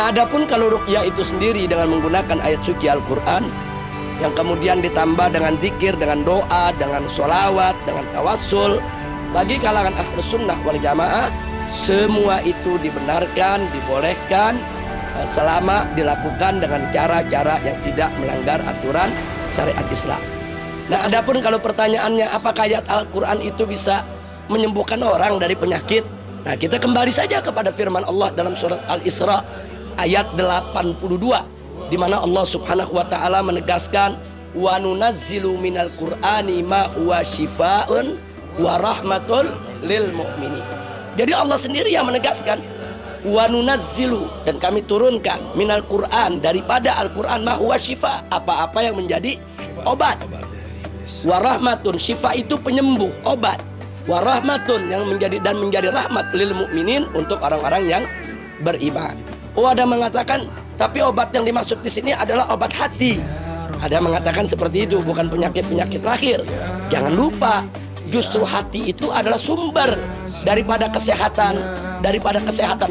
Nah, adapun kalau ruqyah itu sendiri dengan menggunakan ayat suci Al-Quran yang kemudian ditambah dengan zikir, dengan doa, dengan sholawat, dengan tawassul, bagi kalangan ahlus sunnah wal jamaah, semua itu dibenarkan, dibolehkan selama dilakukan dengan cara-cara yang tidak melanggar aturan syariat Islam. Nah, adapun kalau pertanyaannya apakah ayat Al-Quran itu bisa menyembuhkan orang dari penyakit, nah kita kembali saja kepada firman Allah dalam surat Al-Isra ayat 82, di mana Allah Subhanahu wa taala menegaskan wa nunazzilu minal Qur'ani ma huwa syifaa'un wa rahmatul lil mu'minin. Jadi Allah sendiri yang menegaskan wa nunazzilu, dan kami turunkan minal Qur'an, daripada Al-Qur'an ma huwa syifa, apa-apa yang menjadi obat. Wa rahmatun, syifa itu penyembuh, obat. Wa rahmatun, yang menjadi rahmat lil mu'minin, untuk orang-orang yang beriman. Ada mengatakan tapi obat yang dimaksud di sini adalah obat hati. Ada mengatakan seperti itu, bukan penyakit-penyakit lahir. Jangan lupa, justru hati itu adalah sumber daripada kesehatan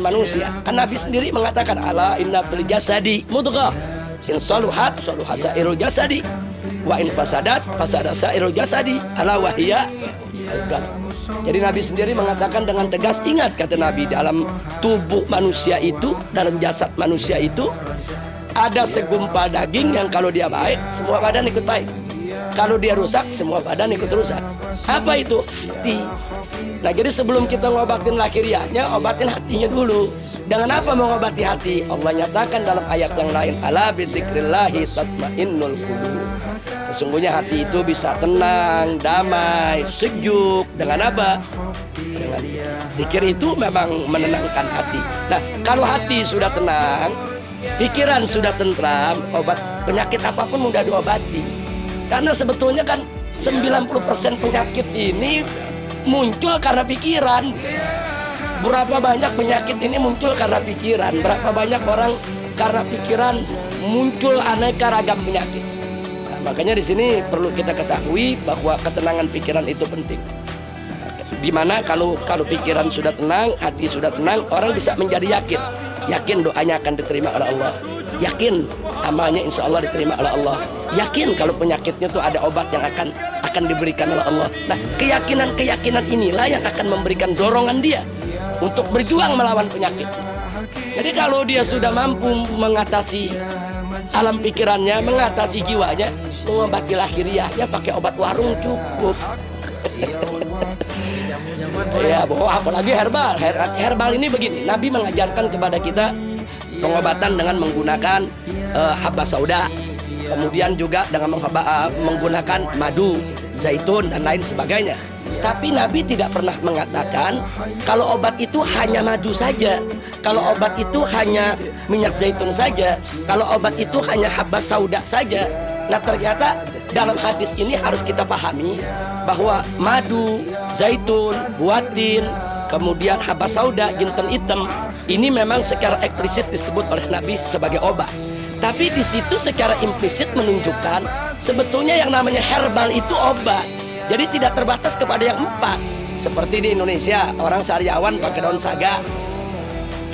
manusia. Kan Nabi sendiri mengatakan ala inna fil jasadi mudghah in saluhat saluha sairul jasadi wa in fasadat fasada sairul jasadi ala wahiyya al-qalb. Jadi Nabi sendiri mengatakan dengan tegas, ingat kata Nabi, dalam tubuh manusia itu, dalam jasad manusia itu ada segumpal daging yang kalau dia baik, semua badan ikut baik. Kalau dia rusak, semua badan ikut rusak. Apa itu? Hati. Nah, jadi sebelum kita ngobatin lahiriahnya, obatin hatinya dulu. Dengan apa mengobati hati? Allah nyatakan dalam ayat yang lain, ala bidzikrillahi tatmainnul qulub. Sesungguhnya hati itu bisa tenang, damai, sejuk. Dengan apa? Dengan zikir. Itu memang menenangkan hati. Nah, kalau hati sudah tenang, pikiran sudah tentram, obat penyakit apapun mudah diobati. Karena sebetulnya kan 90% penyakit ini muncul karena pikiran. Berapa banyak penyakit ini muncul karena pikiran. Berapa banyak orang karena pikiran muncul aneka ragam penyakit. Nah, makanya di sini perlu kita ketahui bahwa ketenangan pikiran itu penting. Dimana kalau pikiran sudah tenang, hati sudah tenang, orang bisa menjadi yakin. Yakin doanya akan diterima oleh Allah. Yakin amalnya insya Allah diterima oleh Allah. Yakin kalau penyakitnya tuh ada obat yang akan diberikan oleh Allah. Nah, keyakinan inilah yang akan memberikan dorongan dia untuk berjuang melawan penyakit. Jadi kalau dia sudah mampu mengatasi alam pikirannya, mengatasi jiwanya, mengobati lahiriahnya pakai obat warung cukup. Ya, bahwa apalagi herbal. Herbal ini begini, Nabi mengajarkan kepada kita pengobatan dengan menggunakan habba sauda, kemudian juga dengan menggunakan madu, zaitun dan lain sebagainya. Tapi Nabi tidak pernah mengatakan kalau obat itu hanya madu saja, kalau obat itu hanya minyak zaitun saja, kalau obat itu hanya habba sauda saja. Nah, ternyata dalam hadis ini harus kita pahami bahwa madu, zaitun, buatin, kemudian habba sauda, jinten hitam, ini memang secara eksplisit disebut oleh Nabi sebagai obat. Tapi di situ secara implisit menunjukkan sebetulnya yang namanya herbal itu obat. Jadi tidak terbatas kepada yang empat. Seperti di Indonesia, orang sariawan pakai daun saga.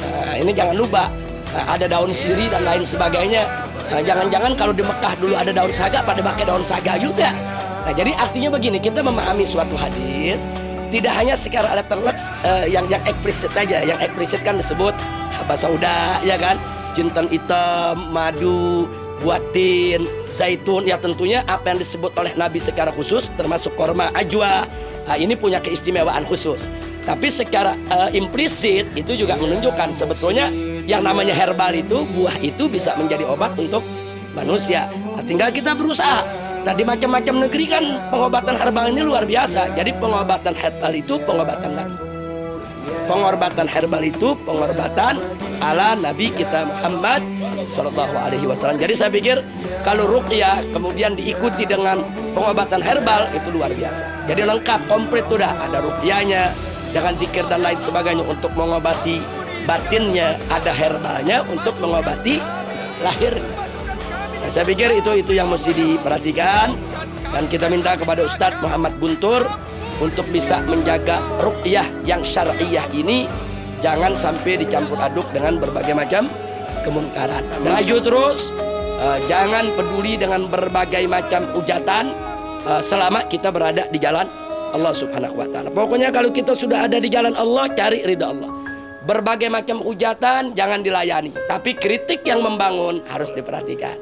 Nah, ini jangan lupa, ada daun sirih dan lain sebagainya. Nah, jangan-jangan kalau di Mekah dulu ada daun saga, pada pakai daun saga juga. Nah, jadi artinya begini, kita memahami suatu hadis tidak hanya secara elektronik yang eksplisit saja. Yang eksplisit kan disebut habba sauda, ya kan, jinten hitam, madu, buatin, zaitun. Ya tentunya apa yang disebut oleh Nabi secara khusus termasuk korma, ajwa, ini punya keistimewaan khusus. Tapi secara implisit itu juga menunjukkan sebetulnya yang namanya herbal itu, buah itu bisa menjadi obat untuk manusia. Nah, tinggal kita berusaha. Nah, di macam-macam negeri kan pengobatan herbal ini luar biasa. Jadi pengobatan herbal itu pengobatan Nabi. Pengobatan herbal itu pengobatan ala Nabi kita Muhammad Sallallahu Alaihi Wasallam. Jadi saya pikir kalau ruqyah kemudian diikuti dengan pengobatan herbal itu luar biasa. Jadi lengkap, komplit sudah. Ada ruqyahnya dengan zikir dan lain sebagainya untuk mengobati batinnya, ada herbalnya untuk mengobati lahirnya. Nah, saya pikir itu yang mesti diperhatikan, dan kita minta kepada Ustadz Muhammad Guntur untuk bisa menjaga ruqyah yang syar'iyah ini jangan sampai dicampur aduk dengan berbagai macam kemungkaran. Maju terus, jangan peduli dengan berbagai macam hujatan selama kita berada di jalan Allah Subhanahu wa taala. Pokoknya kalau kita sudah ada di jalan Allah, cari ridha Allah. Berbagai macam hujatan jangan dilayani, tapi kritik yang membangun harus diperhatikan.